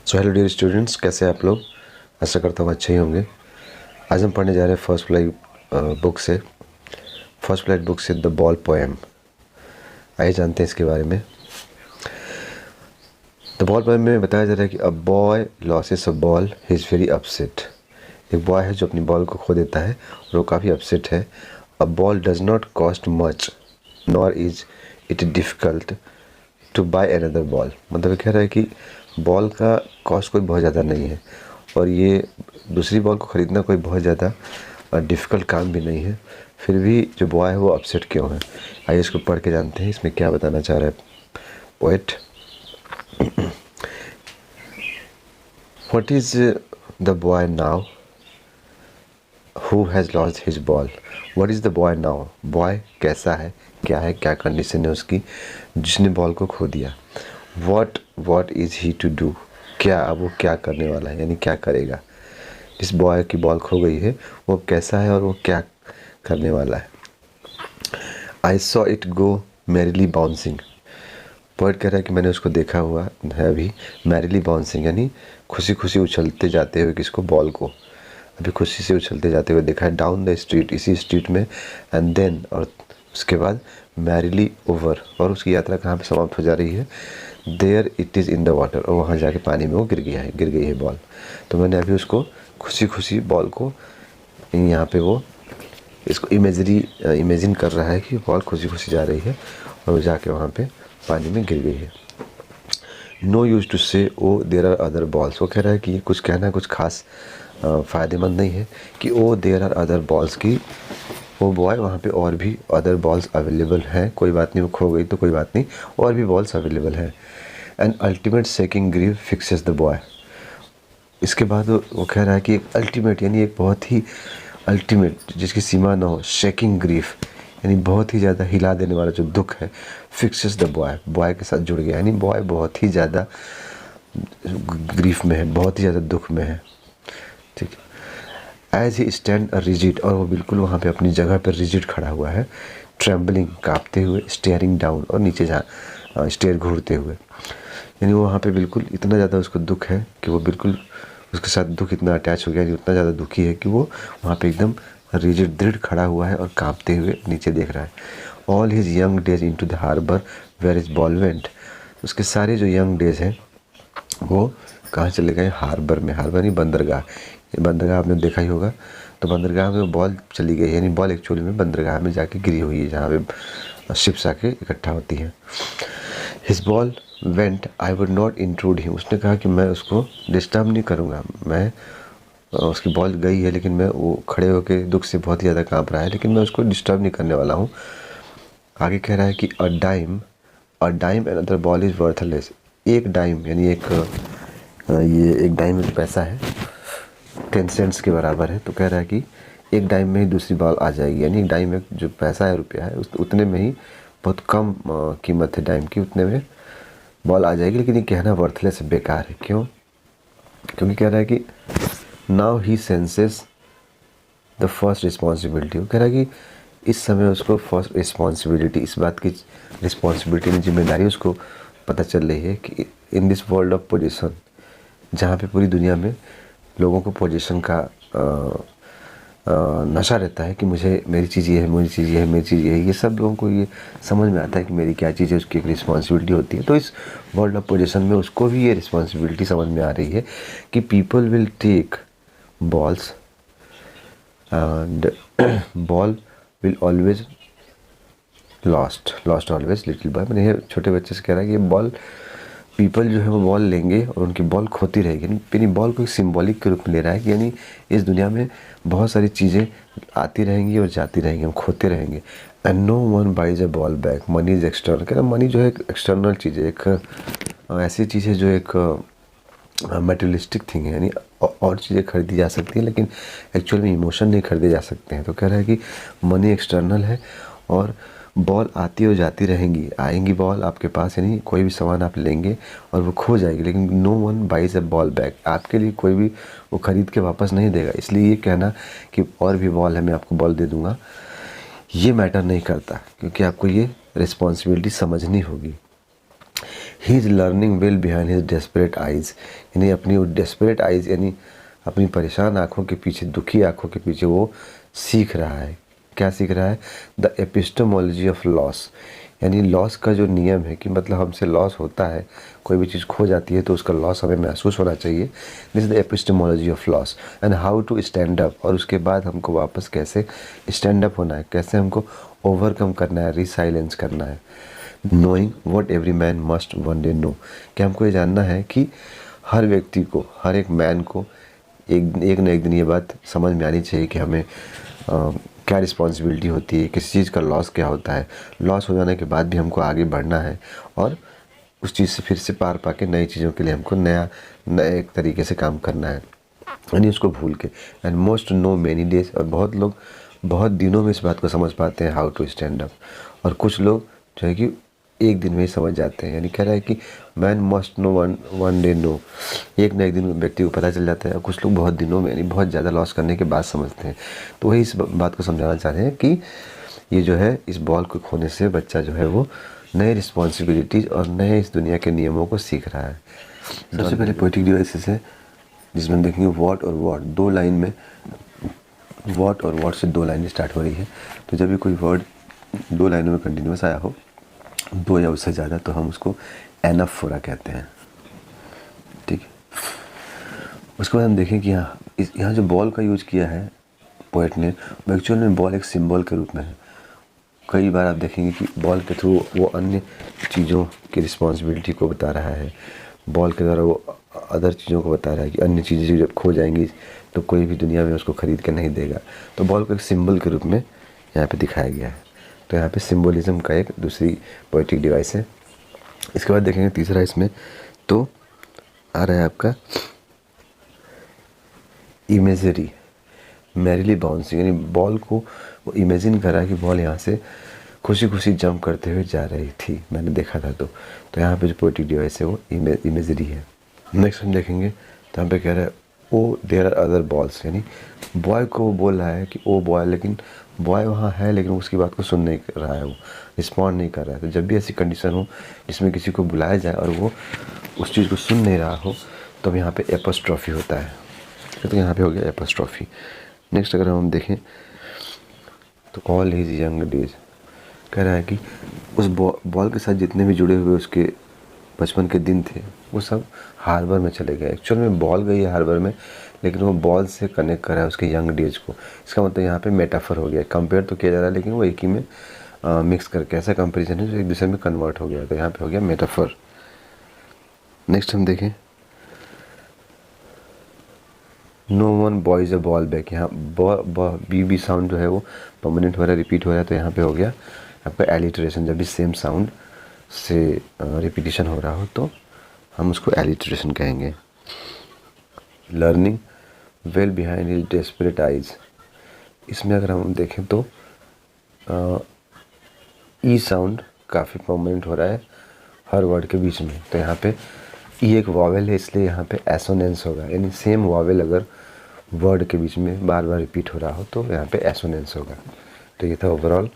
So hello dear students, कैसे हैं आप लोग। आशा करता हूँ अच्छे ही होंगे। आज हम पढ़ने जा रहे हैं फर्स्ट फ्लाइट बुक से द बॉल पोएम। आइए जानते हैं इसके बारे में। द बॉल पोएम में बताया जा रहा है कि a boy losses a ball, he is very upset. एक बॉय है जो अपनी बॉल को खो देता है और वो काफ़ी अपसेट है। A ball does not cost much nor is it difficult to buy another ball. मतलब कह रहा है कि बॉल का कॉस्ट कोई बहुत ज़्यादा नहीं है और ये दूसरी बॉल को ख़रीदना कोई बहुत ज़्यादा डिफ़िकल्ट काम भी नहीं है। फिर भी जो बॉय है वो अपसेट क्यों है, आइए इसको पढ़ के जानते हैं इसमें क्या बताना चाह रहा है poet. What is the boy now who has lost his ball. What is the boy now, boy कैसा है, क्या कंडीशन है उसकी जिसने बॉल को खो दिया। What is he to do, क्या अब वो क्या करने वाला है, यानी क्या करेगा। जिस बॉय की बॉल खो गई है वो कैसा है और वो क्या करने वाला है। I saw it go merrily bouncing. Poet कह रहा है कि मैंने उसको देखा हुआ है अभी, मैरिली बाउंसिंग यानी खुशी खुशी उछलते जाते हुए, किसको, बॉल को अभी खुशी से उछलते जाते हुए देखा है। डाउन द स्ट्रीट, इसी स्ट्रीट में, एंड देन और उसके बाद मैरिली ओवर, और उसकी यात्रा कहाँ पे समाप्त हो जा रही है। There it is in the water, और वहाँ जाके पानी में वो गिर गई है बॉल। तो मैंने अभी उसको खुशी खुशी बॉल को, यहाँ पे वो इसको इमेजिन कर रहा है कि बॉल खुशी खुशी जा रही है और वो जाके वहाँ पे पानी में गिर गई है। नो यूज टू से oh there are other balls. वो कह रहा है कि कुछ कहना कुछ खास फ़ायदेमंद नहीं है कि oh there are other balls की वो बॉय वहाँ पे और भी अदर बॉल्स अवेलेबल हैं। कोई बात नहीं, वो खो गई तो कोई बात नहीं, और भी बॉल्स अवेलेबल हैं। An ultimate seeking grieve fixes the boy. इसके बाद वो कह रहा है कि एक अल्टीमेट यानी एक बहुत ही अल्टीमेट जिसकी सीमा ना हो, शेकिंग ग्रीफ यानी बहुत ही ज़्यादा हिला देने वाला जो दुख है, फिक्सेस द बॉय के साथ जुड़ गया, यानी बॉय बहुत ही ज़्यादा ग्रीफ में है, बहुत ही ज़्यादा दुख में है। ठीक है। एज ही स्टैंड रिजिड, और वो बिल्कुल वहाँ पे अपनी जगह पर रिजिड खड़ा हुआ है। ट्रेम्बलिंग काँपते हुए, स्टेयरिंग डाउन और नीचे स्टेयर घूरते हुए, यानी वो वहाँ पे बिल्कुल इतना ज़्यादा उसको दुख है कि वो बिल्कुल उसके साथ दुख इतना अटैच हो गया, यानी उतना ज़्यादा दुखी है कि वो वहाँ पे एकदम रिजिड दृढ़ खड़ा हुआ है और काँपते हुए नीचे देख रहा है। All his young days into the harbour where is ball went. उसके सारे जो यंग डेज हैं वो कहाँ चले गए, हार्बर में। हार्बर नहीं, बंदरगाह। ये बंदरगाह आपने देखा ही होगा। तो बंदरगाह में बॉल चली गई, यानी बॉल एक्चुअली में बंदरगाह में जाके गिरी हुई है जहाँ पे शिप्स आके इकट्ठा होती हैं। His ball went I would not intrude him. उसने कहा कि मैं उसको डिस्टर्ब नहीं करूँगा। मैं उसकी बॉल गई है लेकिन मैं वो खड़े होकर दुख से बहुत ही ज़्यादा काँप रहा है, लेकिन मैं उसको डिस्टर्ब नहीं करने वाला हूँ। आगे कह रहा है कि a dime another ball is worthless. एक डाइम यानी ये एक डाइम एक पैसा है, 10 सेंट्स के बराबर है। तो कह रहा है कि एक डाइम में ही दूसरी बॉल आ जाएगी, यानी एक डाइम में जो पैसा है, रुपया है, उतने में ही, बहुत कम कीमत है डाइम की, उतने में बॉल आ जाएगी। लेकिन ये कहना वर्थलेस है, बेकार है। क्यों? क्योंकि कह रहा है कि now he senses the first responsibility. वो कह रहा है कि इस समय उसको फर्स्ट रिस्पॉन्सिबिलिटी, इस बात की रिस्पॉन्सिबिलिटी यानी जिम्मेदारी उसको पता चल रही है कि in this world of position, जहाँ पे पूरी दुनिया में लोगों को पोजीशन का नशा रहता है कि मेरी चीज़ ये है, मेरी चीज़ ये है, मेरी चीज़ ये है, ये सब लोगों को ये समझ में आता है कि मेरी क्या चीज़ है, उसकी एक रिस्पॉन्सिबिलिटी होती है। तो इस वर्ल्ड ऑफ पोजीशन में उसको भी ये रिस्पॉन्सिबिलिटी समझ में आ रही है कि people will take balls and ball will always lost always little boy. मैंने ये छोटे बच्चे से कह रहा है कि ये बॉल, पीपल जो है वो बॉल लेंगे और उनकी बॉल खोती रहेगी। यानी बॉल को एक सिंबॉलिक के रूप में ले रहा है कि यानी इस दुनिया में बहुत सारी चीज़ें आती रहेंगी और जाती रहेंगी, हम खोते रहेंगे। And no one buys a ball back, money is external. कह रहा मनी जो है एक एक्सटर्नल चीज़ है, एक ऐसी चीज़ है जो एक मटेरियलिस्टिक थिंग है, यानी और चीज़ें खरीदी जा सकती हैं लेकिन एक्चुअल में इमोशन नहीं खरीदे जा सकते हैं। तो कह रहा है कि मनी एक्सटर्नल है और बॉल आती और जाती रहेंगी, आएंगी बॉल आपके पास, यानी कोई भी सामान आप लेंगे और वो खो जाएगी, लेकिन no one buys a ball back, आपके लिए कोई भी वो ख़रीद के वापस नहीं देगा। इसलिए ये कहना कि और भी बॉल है मैं आपको बॉल दे दूँगा, ये मैटर नहीं करता, क्योंकि आपको ये रिस्पॉन्सिबिलिटी समझनी होगी। He is learning well behind his desperate eyes, यानी अपनी वो डेस्परेट आइज़ यानी अपनी परेशान आँखों के पीछे, दुखी आँखों के पीछे वो सीख रहा है। क्या सीख रहा है? द एपिस्टेमोलॉजी ऑफ लॉस, यानी लॉस का जो नियम है कि मतलब हमसे लॉस होता है, कोई भी चीज़ खो जाती है तो उसका लॉस हमें महसूस होना चाहिए। This is the epistemology of loss and how to stand up, और उसके बाद हमको वापस कैसे स्टैंड अप होना है, कैसे हमको ओवरकम करना है, रिसाइलेंस करना है। Knowing what every man must one day know, कि हमको ये जानना है कि हर व्यक्ति को, हर एक मैन को एक न एक दिन ये बात समझ में आनी चाहिए कि हमें क्या रिस्पॉन्सिबिलिटी होती है, किसी चीज़ का लॉस क्या होता है, लॉस हो जाने के बाद भी हमको आगे बढ़ना है और उस चीज़ से फिर से पार पा के नई चीज़ों के लिए हमको नए तरीके से काम करना है, यानी उसको भूल के। And most know many days, और बहुत लोग बहुत दिनों में इस बात को समझ पाते हैं, हाउ टू स्टैंड अप, और कुछ लोग जो है कि एक दिन में ही समझ जाते हैं। यानी कह रहा है कि man must know one day know, एक ना एक दिन व्यक्ति को पता चल जाता है, और कुछ लोग बहुत दिनों में यानी बहुत ज़्यादा लॉस करने के बाद समझते हैं। तो वही इस बात को समझाना चाह रहे हैं कि ये जो है इस बॉल को खोने से बच्चा जो है वो नए रिस्पॉन्सिबिलिटीज़ और नए इस दुनिया के नियमों को सीख रहा है। सबसे पहले पोएटिक डिवाइसेस है जिसमें देखेंगे व्हाट और व्हाट, दो लाइन में व्हाट और व्हाट से दो लाइनें स्टार्ट हो रही है। तो जब भी कोई वर्ड दो लाइनों में कंटिन्यूस आया हो, दो या उससे ज़्यादा, तो हम उसको एनाफोरा कहते हैं। ठीक है, उसके बाद हम देखें कि यहाँ जो बॉल का यूज किया है पोएट ने, वो एक्चुअल में बॉल एक सिंबल के रूप में है। कई बार आप देखेंगे कि बॉल के थ्रू वो अन्य चीज़ों की रिस्पॉन्सिबिलिटी को बता रहा है, बॉल के द्वारा वो अदर चीज़ों को बता रहा है कि अन्य चीज़ें जब खो जाएंगी तो कोई भी दुनिया में उसको ख़रीद के नहीं देगा। तो बॉल को एक सिंबल के रूप में यहाँ पे दिखाया गया है। तो यहाँ पे सिंबलिज्म का एक दूसरी पोएटिक डिवाइस है। इसके बाद देखेंगे तीसरा इसमें तो आ रहा है आपका इमेजरी, मैरिली बाउंसिंग, यानी बॉल को वो इमेजिन कर रहा है कि बॉल यहाँ से खुशी खुशी जंप करते हुए जा रही थी, मैंने देखा था। तो यहाँ पे जो पोएटिक डिवाइस है वो इमेजरी है। नेक्स्ट हम देखेंगे तो यहाँ पे कह रहा है oh there are other balls, यानी बॉय को वो बोल रहा है कि ओ बॉय, लेकिन बॉय वहाँ है लेकिन उसकी बात को सुन नहीं कर रहा है, वो रिस्पॉन्ड नहीं कर रहा है। तो जब भी ऐसी कंडीशन हो जिसमें किसी को बुलाया जाए और वो उस चीज़ को सुन नहीं रहा हो, तो अब यहाँ पे एपोस्ट्रॉफी होता है। तो यहाँ पे हो गया एपोस्ट्रॉफी। नेक्स्ट अगर हम देखें तो ऑल हिज यंग डेज, कह रहा है कि उस बॉल के साथ जितने भी जुड़े हुए उसके बचपन के दिन थे वो सब हार्बर में चले गए। एक्चुअल में बॉल गई है हार्बर में, लेकिन वो बॉल से कनेक्ट कर रहा है उसके यंग डेज को। इसका मतलब यहाँ पे मेटाफर हो गया, कंपेयर तो किया जा रहा है लेकिन वो एक ही में मिक्स करके ऐसा कंपेरिजन है जो एक दूसरे में कन्वर्ट हो गया। तो यहाँ पे हो गया मेटाफर। नेक्स्ट हम देखें no one buys a ball back, यहाँ बी साउंड जो है वो परमानेंट हो रहा है, रिपीट हो रहा है। तो यहाँ पे हो गया आपका एलिटरेशन। जब भी सेम साउंड से रिपीटिशन हो रहा हो तो हम उसको एलिटरेशन कहेंगे। Learning well behind his desperate eyes, इसमें अगर हम देखें तो ई साउंड काफ़ी परमानेंट हो रहा है हर वर्ड के बीच में। तो यहाँ पे ई एक वॉवेल है, इसलिए यहाँ पे एसोनेंस होगा, यानी सेम वॉवेल अगर वर्ड के बीच में बार बार रिपीट हो रहा हो तो यहाँ पे एसोनेंस होगा। तो ये था ओवरऑल।